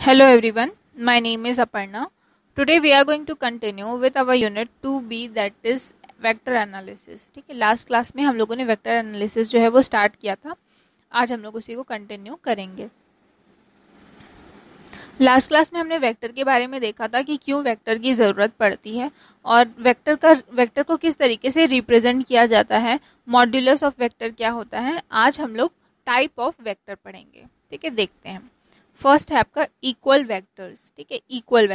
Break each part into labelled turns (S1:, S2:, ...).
S1: Hello everyone, my name is Aparna. Today we are going to continue with our unit 2B that is vector analysis. ठीक है, last class में हम लोगों ने vector analysis जो है वो स्टार्ट किया था. आज हम लोग उसी को कंटिन्यू करेंगे. लास्ट क्लास में हमने वेक्टर के बारे में देखा था कि क्यों वेक्टर की ज़रूरत पड़ती है और वेक्टर को किस तरीके से रिप्रेजेंट किया जाता है, मॉड्यूलस ऑफ वेक्टर क्या होता है. आज हम लोग टाइप ऑफ वेक्टर पढ़ेंगे. ठीक है, देखते हैं. फर्स्ट है आपका इक्वल वेक्टर्स. ठीक है, इक्वल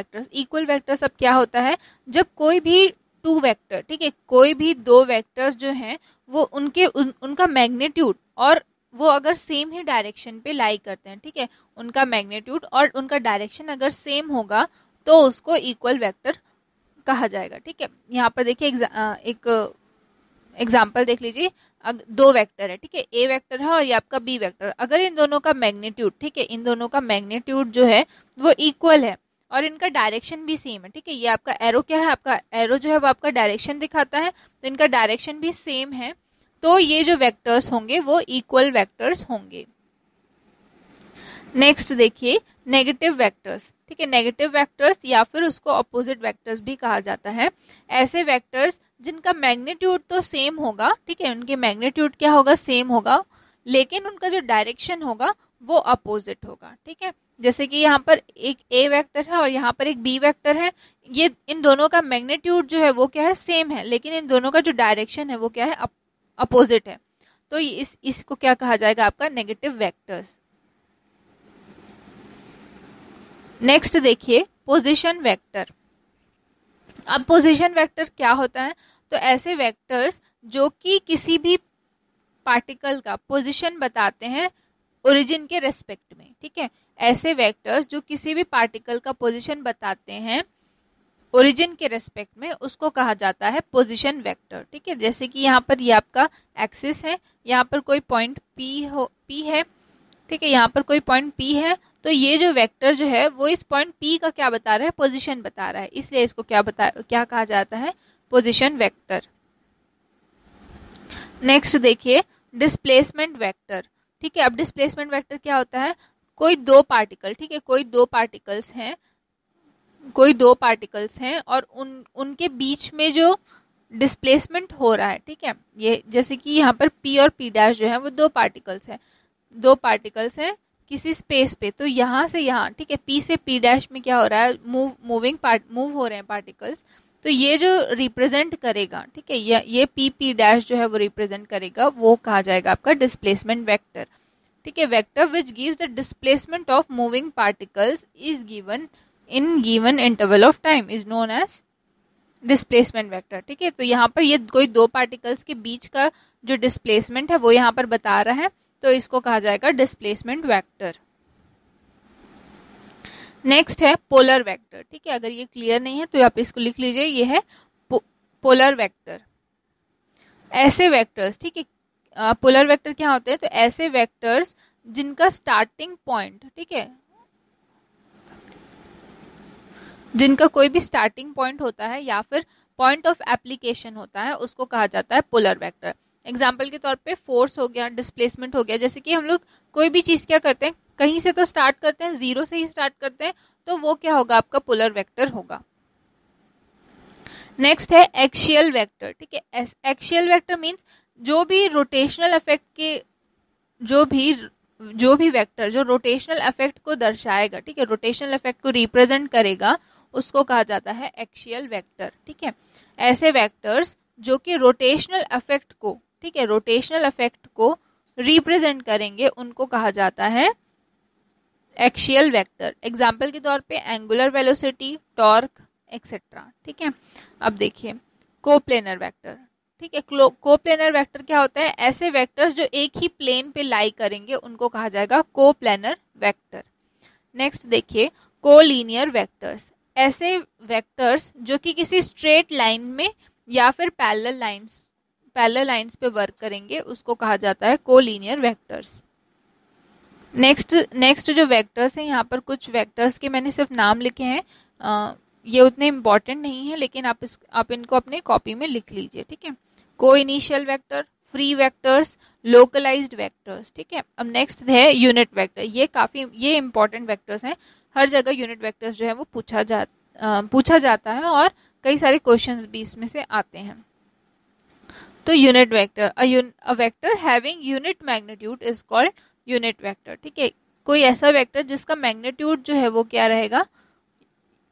S1: वेक्टर्स अब क्या होता है, जब कोई भी टू वेक्टर, ठीक है, कोई भी दो वेक्टर्स जो हैं वो उनका मैग्नीट्यूड और वो अगर सेम ही डायरेक्शन पे लाई करते हैं, ठीक है, उनका मैग्नीट्यूड और उनका डायरेक्शन अगर सेम होगा तो उसको इक्वल वेक्टर कहा जाएगा. ठीक है, यहाँ पर देखिए एक एग्जाम्पल देख लीजिए. दो वेक्टर है, ठीक है, ए वेक्टर है और ये आपका बी वेक्टर. अगर इन दोनों का मैग्नीट्यूड, ठीक है, इन दोनों का मैग्नीट्यूड जो है वो इक्वल है और इनका डायरेक्शन भी सेम है. ठीक है, ये आपका एरो क्या है, आपका एरो जो है वो आपका डायरेक्शन दिखाता है, तो इनका डायरेक्शन भी सेम है, तो ये जो वेक्टर्स होंगे वो इक्वल वेक्टर्स होंगे. नेक्स्ट देखिए नेगेटिव वेक्टर्स. ठीक है, नेगेटिव वेक्टर्स या फिर उसको अपोजिट वेक्टर्स भी कहा जाता है. ऐसे वेक्टर्स जिनका मैग्नीट्यूड तो सेम होगा, ठीक है, उनके मैग्नीट्यूड क्या होगा, सेम होगा, लेकिन उनका जो डायरेक्शन होगा वो अपोजिट होगा. ठीक है, जैसे कि यहाँ पर एक ए वेक्टर है और यहाँ पर एक बी वेक्टर है. ये इन दोनों का मैग्नीट्यूड जो है वो क्या है, सेम है, लेकिन इन दोनों का जो डायरेक्शन है वो क्या है, अपोजिट है. तो इसको क्या कहा जाएगा, आपका नेगेटिव वेक्टर्स. नेक्स्ट देखिए पोजीशन वेक्टर. अब पोजीशन वेक्टर क्या होता है, तो ऐसे वेक्टर्स जो कि किसी भी पार्टिकल का पोजीशन बताते हैं ओरिजिन के रेस्पेक्ट में. ठीक है, ऐसे वेक्टर्स जो किसी भी पार्टिकल का पोजीशन बताते हैं ओरिजिन के रेस्पेक्ट में, उसको कहा जाता है पोजीशन वेक्टर. ठीक है, जैसे कि यहाँ पर ये आपका एक्सिस है, यहाँ पर कोई पॉइंट पी है, ठीक है, यहाँ पर कोई पॉइंट पी है, तो ये जो वेक्टर जो है वो इस पॉइंट पी का क्या बता रहा है, पोजीशन बता रहा है, इसलिए इसको क्या कहा जाता है, पोजीशन वेक्टर. नेक्स्ट देखिए डिस्प्लेसमेंट वेक्टर. ठीक है, अब डिस्प्लेसमेंट वेक्टर क्या होता है, कोई दो पार्टिकल, ठीक है, कोई दो पार्टिकल्स हैं और उनके बीच में जो डिस्प्लेसमेंट हो रहा है, ठीक है, ये जैसे कि यहाँ पर पी और पी डैश जो है वो दो पार्टिकल्स हैं किसी स्पेस पे, तो यहाँ से यहाँ, ठीक है, पी से पी डैश में क्या हो रहा है, मूव हो रहे हैं पार्टिकल्स, तो ये जो रिप्रेजेंट करेगा, ठीक है, ये पी डैश जो है वो रिप्रेजेंट करेगा, वो कहा जाएगा आपका डिस्प्लेसमेंट वेक्टर. ठीक है, vector which gives the displacement of moving particles is given in given interval of time is known as displacement vector. ठीक है, तो यहाँ पर ये कोई दो पार्टिकल्स के बीच का जो डिस्प्लेसमेंट है वो यहाँ पर बता रहा है, तो इसको कहा जाएगा डिस्प्लेसमेंट वेक्टर. नेक्स्ट है पोलर वेक्टर. ठीक है, अगर ये क्लियर नहीं है तो आप इसको लिख लीजिए, ये है पोलर वेक्टर. ऐसे वेक्टर्स, ठीक है, पोलर वेक्टर क्या होते हैं, तो ऐसे वेक्टर्स जिनका स्टार्टिंग पॉइंट, ठीक है, जिनका कोई भी स्टार्टिंग पॉइंट होता है या फिर पॉइंट ऑफ एप्लीकेशन होता है, उसको कहा जाता है पोलर वेक्टर. एग्जाम्पल के तौर पे फोर्स हो गया, डिस्प्लेसमेंट हो गया. जैसे कि हम लोग कोई भी चीज क्या करते हैं, कहीं से तो स्टार्ट करते हैं, जीरो से ही स्टार्ट करते हैं, तो वो क्या होगा, आपका पोलर वेक्टर होगा. नेक्स्ट है एक्सियल वेक्टर. ठीक है, एक्सियल वेक्टर मींस जो भी रोटेशनल इफेक्ट के जो भी वेक्टर जो रोटेशनल इफेक्ट को दर्शाएगा, ठीक है, रोटेशनल इफेक्ट को रिप्रेजेंट करेगा, उसको कहा जाता है एक्सियल वेक्टर. ठीक है, ऐसे वेक्टर्स जो कि रोटेशनल इफेक्ट को, ठीक है, रोटेशनल इफेक्ट को रिप्रेजेंट करेंगे, उनको कहा जाता है एक्सियल वेक्टर. एग्जाम्पल के तौर पे एंगुलर वेलोसिटी, टॉर्क एक्सेट्रा. ठीक है, अब देखिए कोप्लेनर वेक्टर. ठीक है, कोप्लेनर वेक्टर क्या होता है, ऐसे वेक्टर्स जो एक ही प्लेन पे लाई करेंगे उनको कहा जाएगा कोप्लेनर वेक्टर. नेक्स्ट देखिए कोलिनियर वेक्टर्स. ऐसे वेक्टर्स जो कि किसी स्ट्रेट लाइन में या फिर पैरेलल लाइंस पे वर्क करेंगे, उसको कहा जाता है कोलिनियर वेक्टर्स. नेक्स्ट जो वेक्टर्स हैं, यहाँ पर कुछ वेक्टर्स के मैंने सिर्फ नाम लिखे हैं, ये उतने इम्पॉर्टेंट नहीं है, लेकिन आप इनको अपने कॉपी में लिख लीजिए. ठीक है, को initial vector, free vectors, localised vectors. ठीक है, अब नेक्स्ट है यूनिट वेक्टर। ये इंपॉर्टेंट वेक्टर्स हैं, हर जगह यूनिट वेक्टर्स जो है वो पूछा जाता है और कई सारे क्वेश्चंस भी इसमें से आते हैं। तो unit vector, a vector having unit magnitude is called unit vector. ठीक है, कोई ऐसा वेक्टर जिसका मैग्नीट्यूड जो है वो क्या रहेगा,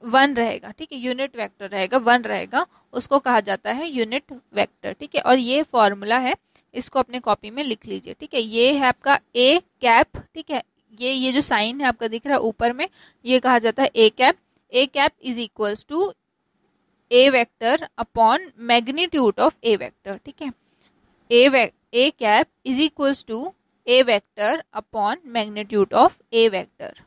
S1: 1 रहेगा। ठीक है, यूनिट वेक्टर रहेगा, 1 रहेगा, उसको कहा जाता है यूनिट वेक्टर। ठीक है, और ये फॉर्मूला है, इसको अपने कॉपी में लिख लीजिए। ठीक है, ये है आपका ए कैप। ठीक है, ये जो साइन है आपका दिख रहा है ऊपर में, ये कहा जाता है A cap. A cap is equals to A vector upon magnitude of A vector. ठीक है, A cap is equals to A vector upon magnitude of A vector.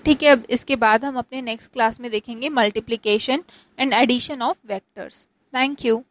S1: ठीक है, अब इसके बाद हम अपने नेक्स्ट क्लास में देखेंगे multiplication and addition of vectors. Thank you.